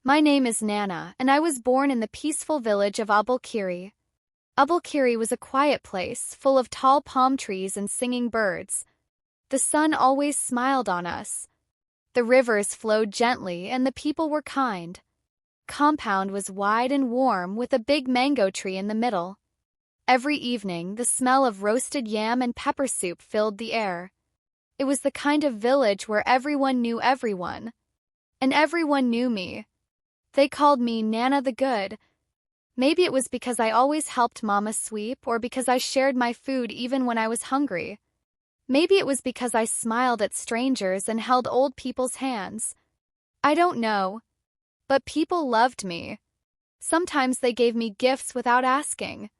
My name is Nana, and I was born in the peaceful village of Abulkiri. Abulkiri was a quiet place, full of tall palm trees and singing birds. The sun always smiled on us. The rivers flowed gently, and the people were kind. Compound was wide and warm, with a big mango tree in the middle. Every evening, the smell of roasted yam and pepper soup filled the air. It was the kind of village where everyone knew everyone. And everyone knew me. They called me Nana the Good. Maybe it was because I always helped Mama sweep, or because I shared my food even when I was hungry. Maybe it was because I smiled at strangers and held old people's hands. I don't know. But people loved me. Sometimes they gave me gifts without asking.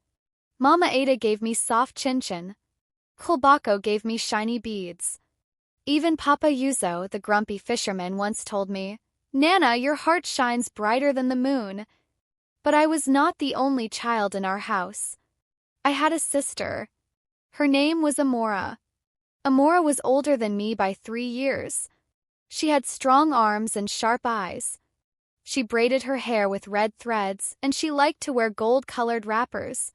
Mama Ada gave me soft chin-chin. Kulbako gave me shiny beads. Even Papa Yuzo, the grumpy fisherman, once told me, "Nana, your heart shines brighter than the moon." But I was not the only child in our house. I had a sister. Her name was Amora. Amora was older than me by 3 years. She had strong arms and sharp eyes. She braided her hair with red threads, and she liked to wear gold-colored wrappers.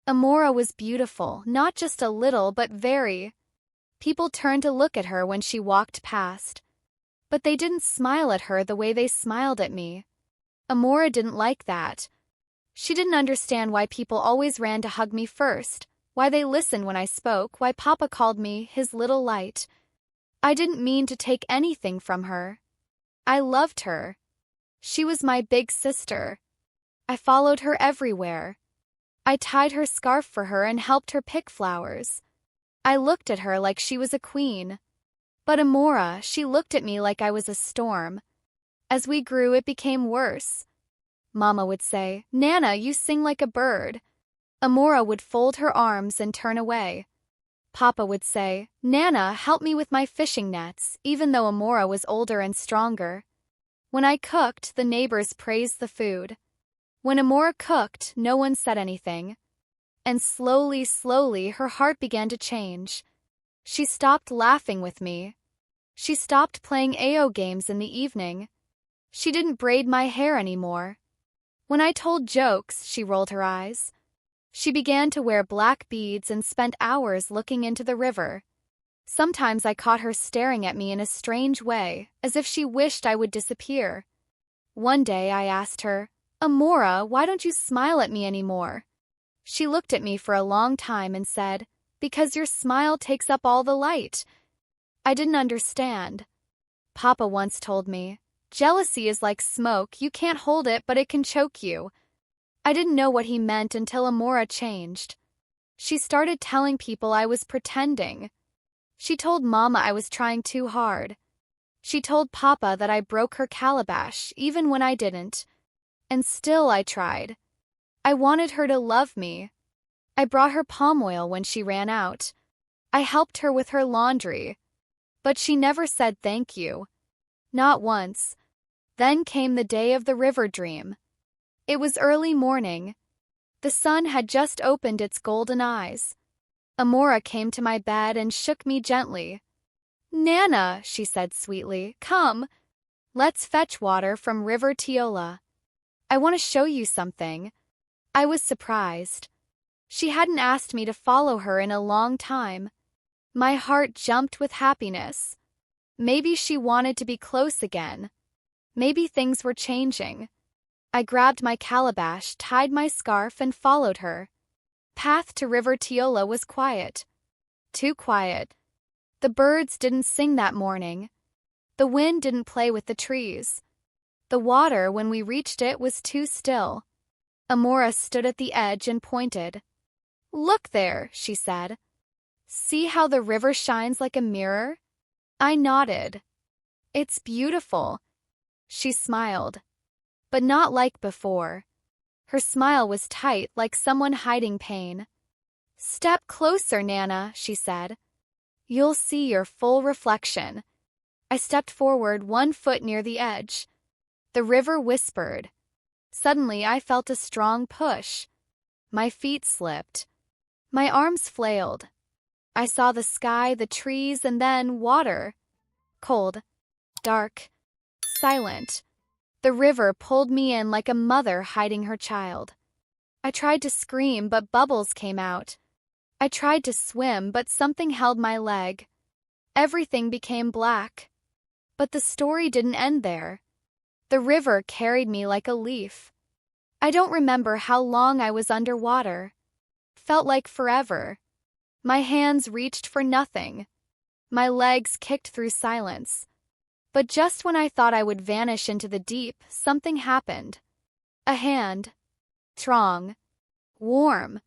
Amora was beautiful, not just a little but very. People turned to look at her when she walked past. But they didn't smile at her the way they smiled at me. Amora didn't like that. She didn't understand why people always ran to hug me first, why they listened when I spoke, why Papa called me his little light. I didn't mean to take anything from her. I loved her. She was my big sister. I followed her everywhere. I tied her scarf for her and helped her pick flowers. I looked at her like she was a queen. But Amora, she looked at me like I was a storm. As we grew, it became worse. Mama would say, "Nana, you sing like a bird." Amora would fold her arms and turn away. Papa would say, "Nana, help me with my fishing nets," even though Amora was older and stronger. When I cooked, the neighbors praised the food. When Amora cooked, no one said anything. And slowly, her heart began to change. She stopped laughing with me. She stopped playing AO games in the evening. She didn't braid my hair anymore. When I told jokes, she rolled her eyes. She began to wear black beads and spent hours looking into the river. Sometimes I caught her staring at me in a strange way, as if she wished I would disappear. One day I asked her, "Amora, why don't you smile at me anymore?" She looked at me for a long time and said, "Because your smile takes up all the light." I didn't understand. Papa once told me, "Jealousy is like smoke, you can't hold it but it can choke you." I didn't know what he meant until Amora changed. She started telling people I was pretending. She told Mama I was trying too hard. She told Papa that I broke her calabash even when I didn't. And still I tried. I wanted her to love me. I brought her palm oil when she ran out. I helped her with her laundry. But she never said thank you. Not once. Then came the day of the river dream. It was early morning. The sun had just opened its golden eyes. Amora came to my bed and shook me gently. "Nana," she said sweetly, "come. Let's fetch water from River Tiola. I want to show you something." I was surprised. She hadn't asked me to follow her in a long time. My heart jumped with happiness. Maybe she wanted to be close again. Maybe things were changing. I grabbed my calabash, tied my scarf, and followed her. Path to River Tiola was quiet. Too quiet. The birds didn't sing that morning. The wind didn't play with the trees. The water, when we reached it, was too still. Amora stood at the edge and pointed. "Look there," she said. "See how the river shines like a mirror?" I nodded. "It's beautiful." She smiled. But not like before. Her smile was tight, like someone hiding pain. "Step closer, Nana," she said. "You'll see your full reflection." I stepped forward 1 foot near the edge. The river whispered. Suddenly I felt a strong push. My feet slipped. My arms flailed. I saw the sky, the trees, and then water. Cold. Dark. Silent. The river pulled me in like a mother hiding her child. I tried to scream, but bubbles came out. I tried to swim, but something held my leg. Everything became black. But the story didn't end there. The river carried me like a leaf. I don't remember how long I was underwater. Felt like forever. My hands reached for nothing. My legs kicked through silence. But just when I thought I would vanish into the deep, something happened. A hand, strong, warm,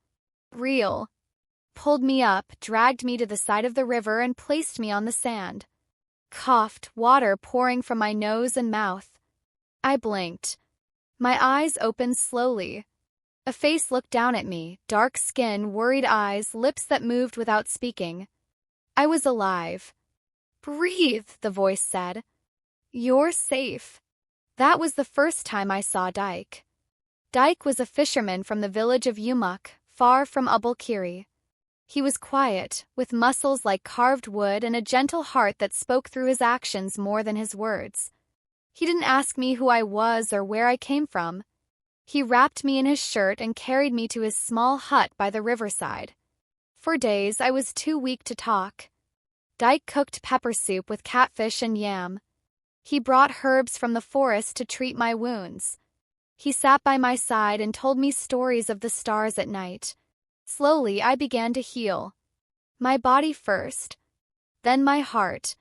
real, pulled me up, dragged me to the side of the river, and placed me on the sand. Coughed, water pouring from my nose and mouth. I blinked. My eyes opened slowly. A face looked down at me, dark skin, worried eyes, lips that moved without speaking. I was alive. "Breathe," the voice said. "You're safe." That was the first time I saw Dyke. Dyke was a fisherman from the village of Umuk, far from Abulkiri. He was quiet, with muscles like carved wood and a gentle heart that spoke through his actions more than his words. He didn't ask me who I was or where I came from. He wrapped me in his shirt and carried me to his small hut by the riverside. For days, I was too weak to talk. Dyke cooked pepper soup with catfish and yam. He brought herbs from the forest to treat my wounds. He sat by my side and told me stories of the stars at night. Slowly, I began to heal. My body first, then my heart.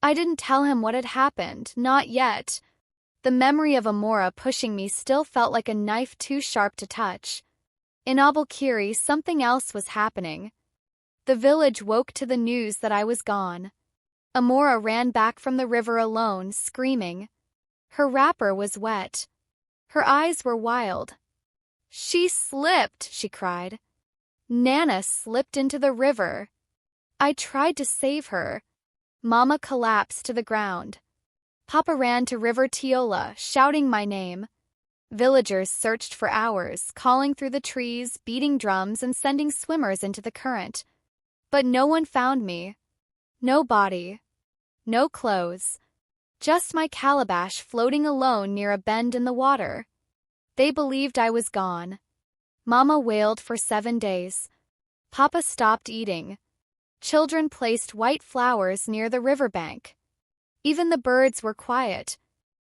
I didn't tell him what had happened, not yet. The memory of Amora pushing me still felt like a knife too sharp to touch. In Abulkiri, something else was happening. The village woke to the news that I was gone. Amora ran back from the river alone, screaming. Her wrapper was wet. Her eyes were wild. "She slipped," she cried. "Nana slipped into the river." I tried to save her. Mama collapsed to the ground. Papa ran to River Tiola, shouting my name. Villagers searched for hours, calling through the trees, beating drums, and sending swimmers into the current. But no one found me. No body. No clothes. Just my calabash floating alone near a bend in the water. They believed I was gone. Mama wailed for 7 days. Papa stopped eating. Children placed white flowers near the riverbank. Even the birds were quiet.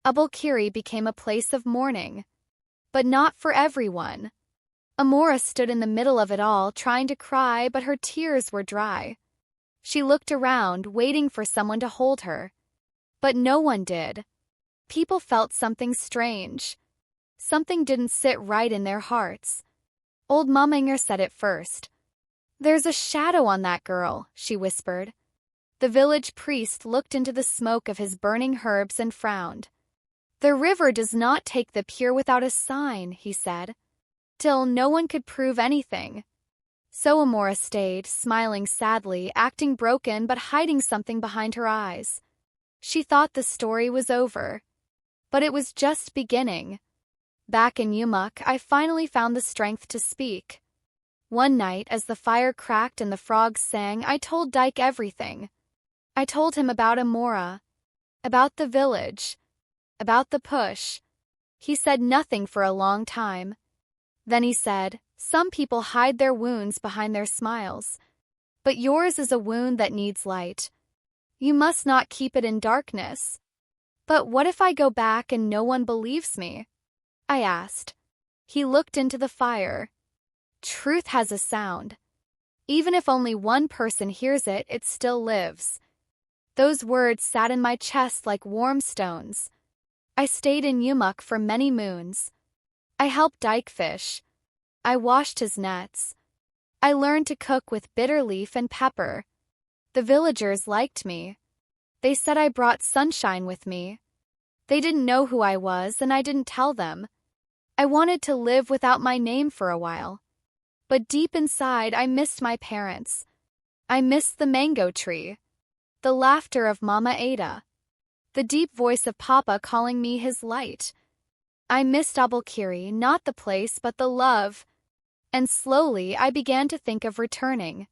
Abulkiri became a place of mourning. But not for everyone. Amora stood in the middle of it all, trying to cry, but her tears were dry. She looked around, waiting for someone to hold her. But no one did. People felt something strange. Something didn't sit right in their hearts. Old Maminger said it first. "There's a shadow on that girl," she whispered. The village priest looked into the smoke of his burning herbs and frowned. "The river does not take the pure without a sign," he said. Till no one could prove anything. So Amora stayed, smiling sadly, acting broken but hiding something behind her eyes. She thought the story was over. But it was just beginning. Back in Umuk, I finally found the strength to speak. One night, as the fire cracked and the frogs sang, I told Dyke everything. I told him about Amora, about the village, about the push. He said nothing for a long time. Then he said, "Some people hide their wounds behind their smiles. But yours is a wound that needs light. You must not keep it in darkness." "But what if I go back and no one believes me?" I asked. He looked into the fire. "Truth has a sound. Even if only one person hears it, it still lives." Those words sat in my chest like warm stones. I stayed in Umuk for many moons. I helped Dyke fish. I washed his nets. I learned to cook with bitter leaf and pepper. The villagers liked me. They said I brought sunshine with me. They didn't know who I was, and I didn't tell them. I wanted to live without my name for a while. But deep inside, I missed my parents. I missed the mango tree. The laughter of Mama Ada. The deep voice of Papa calling me his light. I missed Abulkiri, not the place but the love. And slowly I began to think of returning.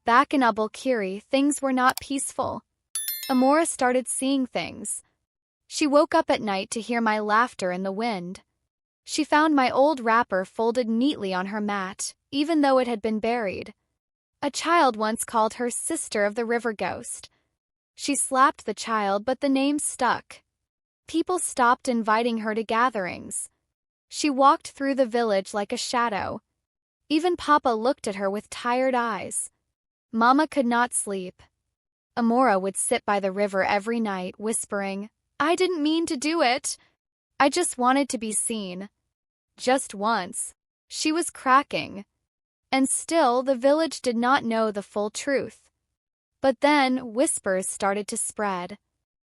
Back in Abulkiri, things were not peaceful. Amora started seeing things. She woke up at night to hear my laughter in the wind. She found my old wrapper folded neatly on her mat, even though it had been buried. A child once called her sister of the river ghost. She slapped the child, but the name stuck. People stopped inviting her to gatherings. She walked through the village like a shadow. Even Papa looked at her with tired eyes. Mama could not sleep. Amora would sit by the river every night, whispering, "I didn't mean to do it. I just wanted to be seen." Just once. She was cracking. And still, the village did not know the full truth. But then, whispers started to spread.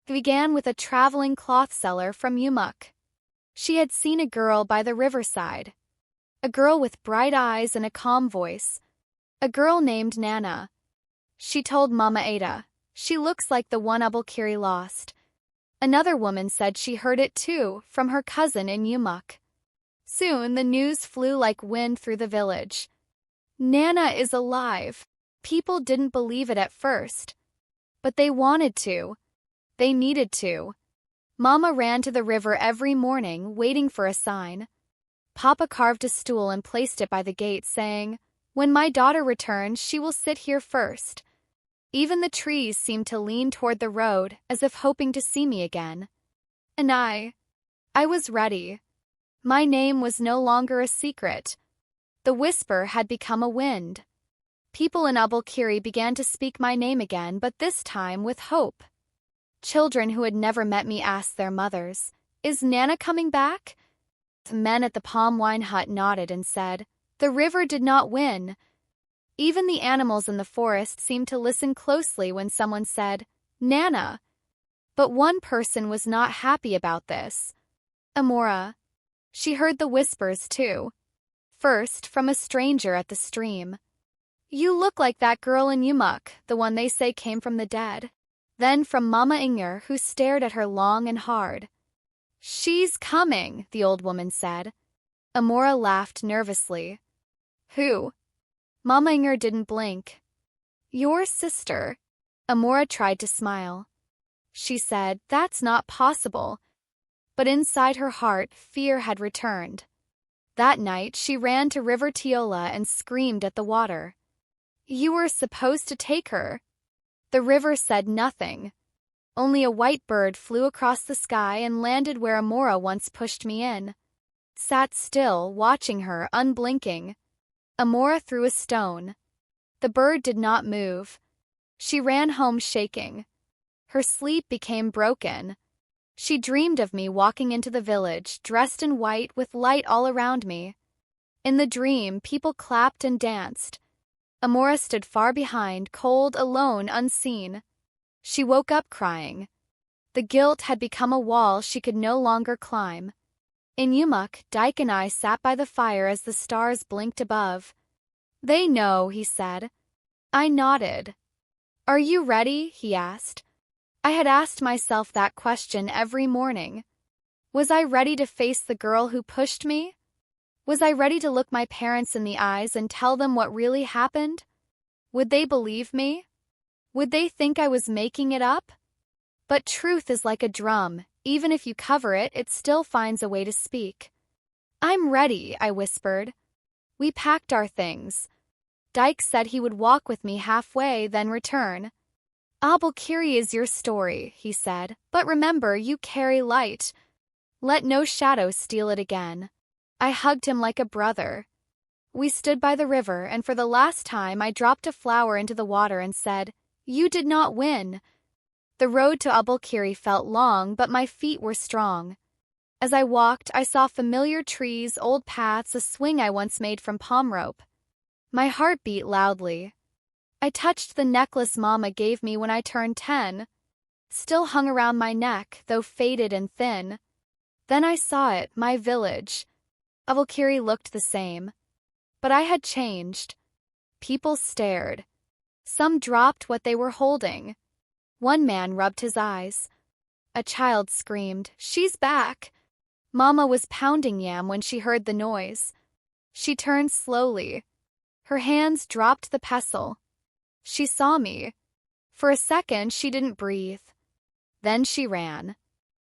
It began with a traveling cloth seller from Umuk. She had seen a girl by the riverside. A girl with bright eyes and a calm voice. A girl named Nana. She told Mama Ada, "She looks like the one Abulkiri lost." Another woman said she heard it too, from her cousin in Umuk. Soon, the news flew like wind through the village. Nana is alive. People didn't believe it at first. But they wanted to. They needed to. Mama ran to the river every morning, waiting for a sign. Papa carved a stool and placed it by the gate, saying, "When my daughter returns, she will sit here first." Even the trees seemed to lean toward the road, as if hoping to see me again. And I was ready. My name was no longer a secret. The whisper had become a wind. People in Abulkiri began to speak my name again, but this time with hope. Children who had never met me asked their mothers, "Is Nana coming back?" The men at the palm wine hut nodded and said, "The river did not win." Even the animals in the forest seemed to listen closely when someone said, "Nana." But one person was not happy about this. Amora. She heard the whispers too. First, from a stranger at the stream. "You look like that girl in Umuk, the one they say came from the dead." Then from Mama Inger, who stared at her long and hard. "She's coming," the old woman said. Amora laughed nervously. "Who?" Mama Inger didn't blink. "Your sister." Amora tried to smile. She said, "That's not possible." But inside her heart, fear had returned. That night, she ran to River Tiola and screamed at the water. "You were supposed to take her." The river said nothing. Only a white bird flew across the sky and landed where Amora once pushed me in. Sat still, watching her, unblinking. Amora threw a stone. The bird did not move. She ran home shaking. Her sleep became broken. She dreamed of me walking into the village, dressed in white with light all around me. In the dream, people clapped and danced. Amora stood far behind, cold, alone, unseen. She woke up crying. The guilt had become a wall she could no longer climb. In Umuk, Dyke and I sat by the fire as the stars blinked above. "They know," he said. I nodded. "Are you ready?" he asked. I had asked myself that question every morning. Was I ready to face the girl who pushed me? Was I ready to look my parents in the eyes and tell them what really happened? Would they believe me? Would they think I was making it up? But truth is like a drum. Even if you cover it, it still finds a way to speak. "I'm ready," I whispered. We packed our things. Dyke said he would walk with me halfway, then return. "Abulkiri is your story," he said, "but remember, you carry light. Let no shadow steal it again." I hugged him like a brother. We stood by the river, and for the last time I dropped a flower into the water and said, "You did not win." The road to Abulkiri felt long, but my feet were strong. As I walked, I saw familiar trees, old paths, a swing I once made from palm rope. My heart beat loudly. I touched the necklace Mama gave me when I turned 10. Still hung around my neck, though faded and thin. Then I saw it, my village. Abulkiri looked the same. But I had changed. People stared. Some dropped what they were holding. One man rubbed his eyes. A child screamed, "She's back!" Mama was pounding yam when she heard the noise. She turned slowly. Her hands dropped the pestle. She saw me. For a second, she didn't breathe. Then she ran.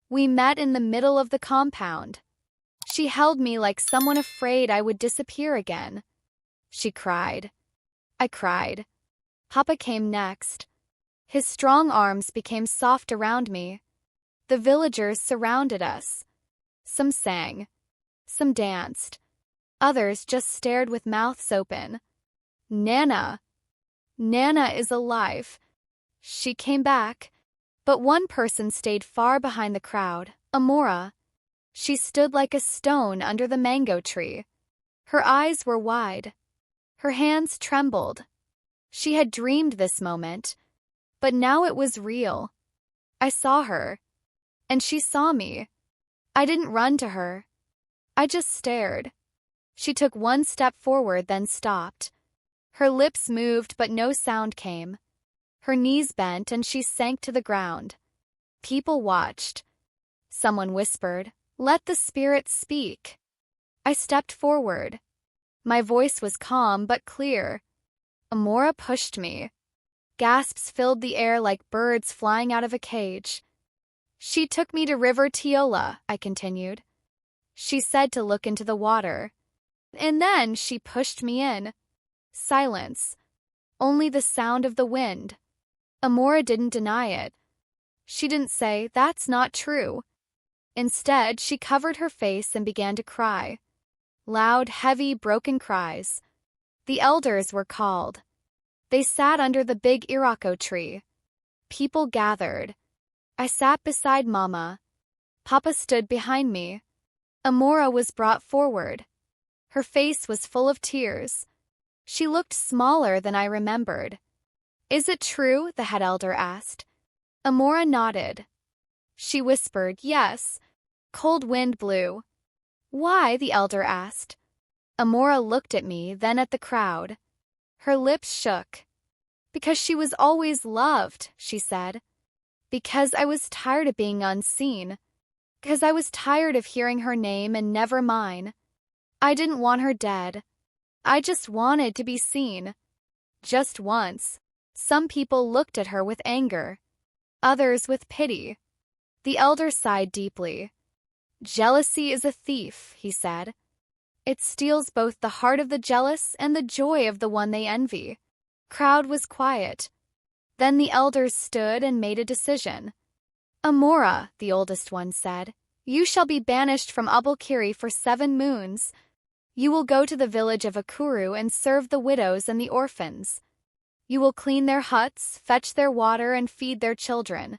We met in the middle of the compound. She held me like someone afraid I would disappear again. She cried. I cried. Papa came next. His strong arms became soft around me. The villagers surrounded us. Some sang. Some danced. Others just stared with mouths open. Nana. Nana is alive. She came back. But one person stayed far behind the crowd, Amora. She stood like a stone under the mango tree. Her eyes were wide. Her hands trembled. She had dreamed this moment, but now it was real. I saw her, and she saw me. I didn't run to her. I just stared. She took one step forward, then stopped. Her lips moved, but no sound came. Her knees bent, and she sank to the ground. People watched. Someone whispered, "Let the spirit speak." I stepped forward. My voice was calm but clear. Amora pushed me. Gasps filled the air like birds flying out of a cage. She took me to River Tiola, I continued. She said to look into the water. And then she pushed me in. Silence. Only the sound of the wind. Amora didn't deny it. She didn't say, "That's not true." Instead, she covered her face and began to cry. Loud, heavy, broken cries. The elders were called. They sat under the big iroko tree. People gathered. I sat beside Mama. Papa stood behind me. Amora was brought forward. Her face was full of tears. She looked smaller than I remembered. "Is it true?" the head elder asked. Amora nodded. She whispered, "Yes." Cold wind blew. "Why?" the elder asked. Amora looked at me, then at the crowd. Her lips shook. "Because she was always loved," she said. "Because I was tired of being unseen. Because I was tired of hearing her name and never mine. I didn't want her dead. I just wanted to be seen. Just once." Some people looked at her with anger. Others with pity. The elder sighed deeply. "Jealousy is a thief," he said. "It steals both the heart of the jealous and the joy of the one they envy." Crowd was quiet. Then the elders stood and made a decision. "Amora," the oldest one said, "you shall be banished from Abulkiri for 7 moons. You will go to the village of Akuru and serve the widows and the orphans. You will clean their huts, fetch their water, and feed their children.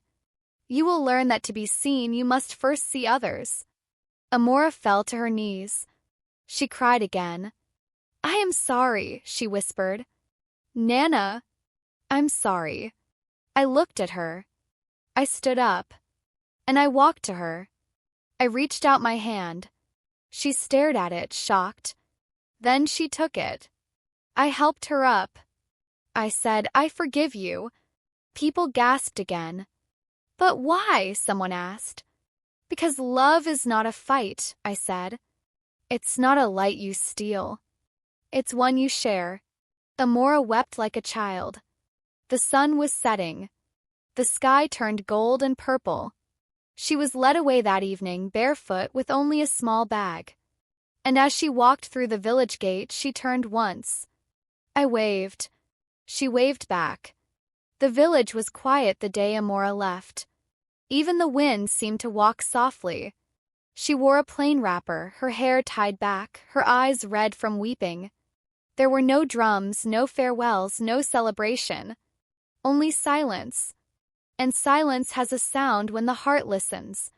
You will learn that to be seen, you must first see others." Amora fell to her knees. She cried again. "I am sorry," she whispered. "Nana, I'm sorry." I looked at her. I stood up. And I walked to her. I reached out my hand. She stared at it, shocked. Then she took it. I helped her up. I said, "I forgive you." People gasped again. "But why?" someone asked. "Because love is not a fight," I said. "It's not a light you steal. It's one you share." Amora wept like a child. The sun was setting. The sky turned gold and purple. She was led away that evening, barefoot, with only a small bag. And as she walked through the village gate, she turned once. I waved. She waved back. The village was quiet the day Amora left. Even the wind seemed to walk softly. She wore a plain wrapper, her hair tied back, her eyes red from weeping. There were no drums, no farewells, no celebration. Only silence. And silence has a sound when the heart listens.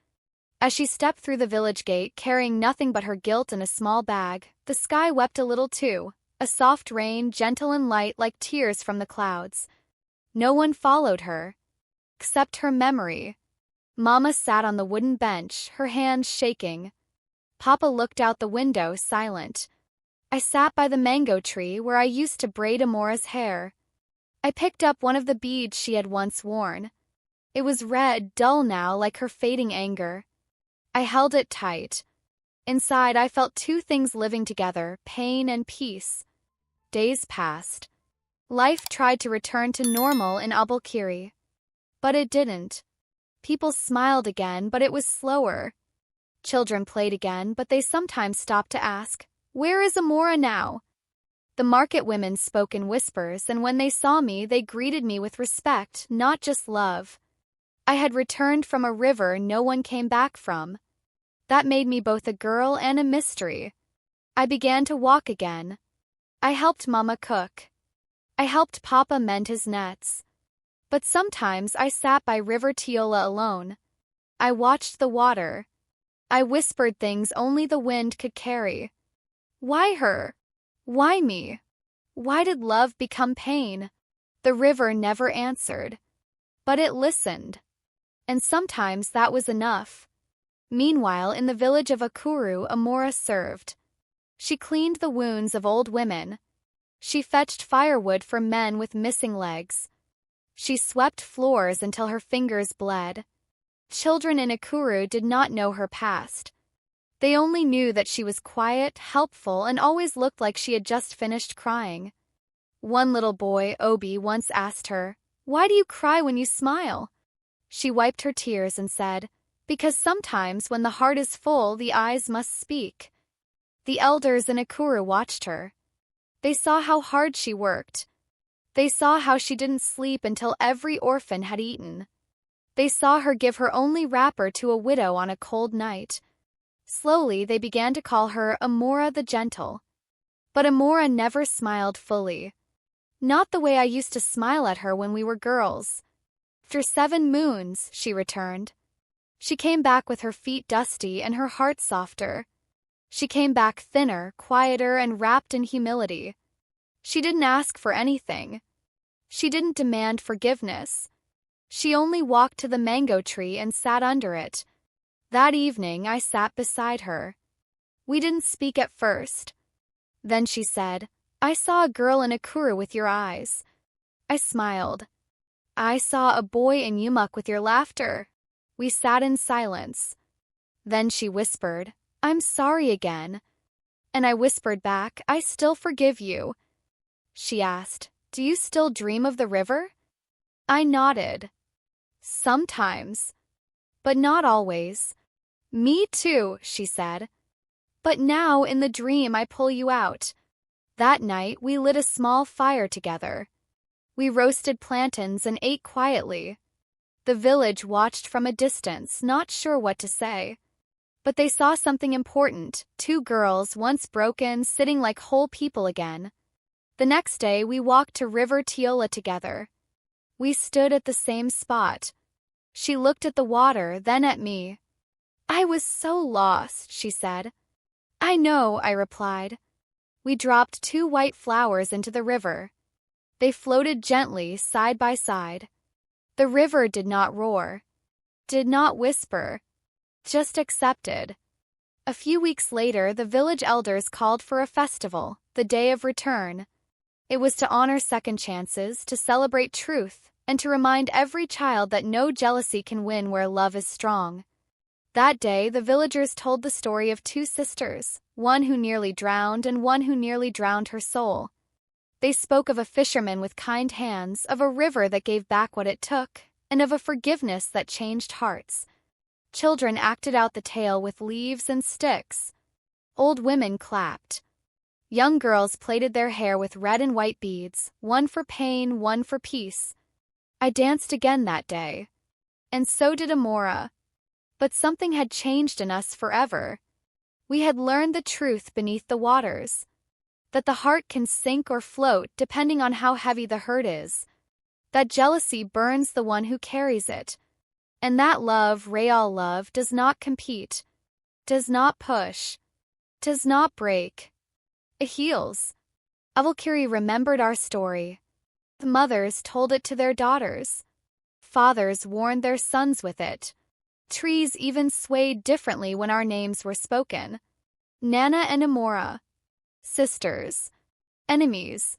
As she stepped through the village gate, carrying nothing but her guilt in a small bag, the sky wept a little too. A soft rain, gentle and light like tears from the clouds. No one followed her, except her memory. Mama sat on the wooden bench, her hands shaking. Papa looked out the window, silent. I sat by the mango tree where I used to braid Amora's hair. I picked up one of the beads she had once worn. It was red, dull now, like her fading anger. I held it tight. Inside, I felt 2 things living together, pain and peace. Days passed. Life tried to return to normal in Abulkiri. But it didn't. People smiled again, but it was slower. Children played again, but they sometimes stopped to ask, "Where is Amora now?" The market women spoke in whispers, and when they saw me, they greeted me with respect, not just love. I had returned from a river no one came back from. That made me both a girl and a mystery. I began to walk again. I helped Mama cook. I helped Papa mend his nets. But sometimes I sat by River Tiola alone. I watched the water. I whispered things only the wind could carry. Why her? Why me? Why did love become pain? The river never answered. But it listened. And sometimes that was enough. Meanwhile, in the village of Akuru, Amora served. She cleaned the wounds of old women. She fetched firewood for men with missing legs. She swept floors until her fingers bled. Children in Akuru did not know her past. They only knew that she was quiet, helpful, and always looked like she had just finished crying. One little boy, Obi, once asked her, "Why do you cry when you smile?" She wiped her tears and said, "Because sometimes when the heart is full, the eyes must speak." The elders in Akuru watched her. They saw how hard she worked. They saw how she didn't sleep until every orphan had eaten. They saw her give her only wrapper to a widow on a cold night. Slowly, they began to call her Amora the Gentle. But Amora never smiled fully. Not the way I used to smile at her when we were girls. After 7 moons, she returned. She came back with her feet dusty and her heart softer. She came back thinner, quieter, and wrapped in humility. She didn't ask for anything. She didn't demand forgiveness. She only walked to the mango tree and sat under it. That evening, I sat beside her. We didn't speak at first. Then she said, "I saw a girl in Akuru with your eyes." I smiled. "I saw a boy in Yumuk with your laughter." We sat in silence. Then she whispered, "I'm sorry again." And I whispered back, "I still forgive you." She asked, "Do you still dream of the river?" I nodded. "Sometimes. But not always." "Me too," she said. "But now in the dream I pull you out." That night we lit a small fire together. We roasted plantains and ate quietly. The village watched from a distance, not sure what to say. But they saw something important, 2 girls, once broken, sitting like whole people again. The next day we walked to River Tiola together. We stood at the same spot. She looked at the water, then at me. "I was so lost," she said. "I know," I replied. We dropped 2 white flowers into the river. They floated gently, side by side. The river did not roar, did not whisper, just accepted. A few weeks later, the village elders called for a festival, the Day of Return. It was to honor second chances, to celebrate truth, and to remind every child that no jealousy can win where love is strong. That day, the villagers told the story of 2 sisters, one who nearly drowned and one who nearly drowned her soul. They spoke of a fisherman with kind hands, of a river that gave back what it took, and of a forgiveness that changed hearts. Children acted out the tale with leaves and sticks. Old women clapped. Young girls plaited their hair with red and white beads, one for pain, one for peace. I danced again that day. And so did Amora. But something had changed in us forever. We had learned the truth beneath the waters. That the heart can sink or float depending on how heavy the hurt is. That jealousy burns the one who carries it. And that love, real love, does not compete, does not push, does not break. It heals. Avalkiri remembered our story. The mothers told it to their daughters. Fathers warned their sons with it. Trees even swayed differently when our names were spoken. Nana and Amora. Sisters. Enemies.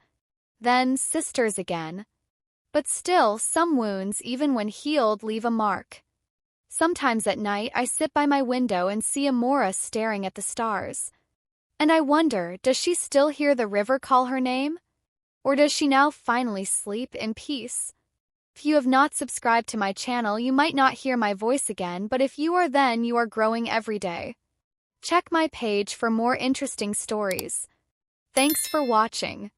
Then sisters again. But still, some wounds, even when healed, leave a mark. Sometimes at night, I sit by my window and see Amora staring at the stars. And I wonder, does she still hear the river call her name? Or does she now finally sleep in peace? If you have not subscribed to my channel, you might not hear my voice again, but if you are, then you are growing every day. Check my page for more interesting stories. Thanks for watching.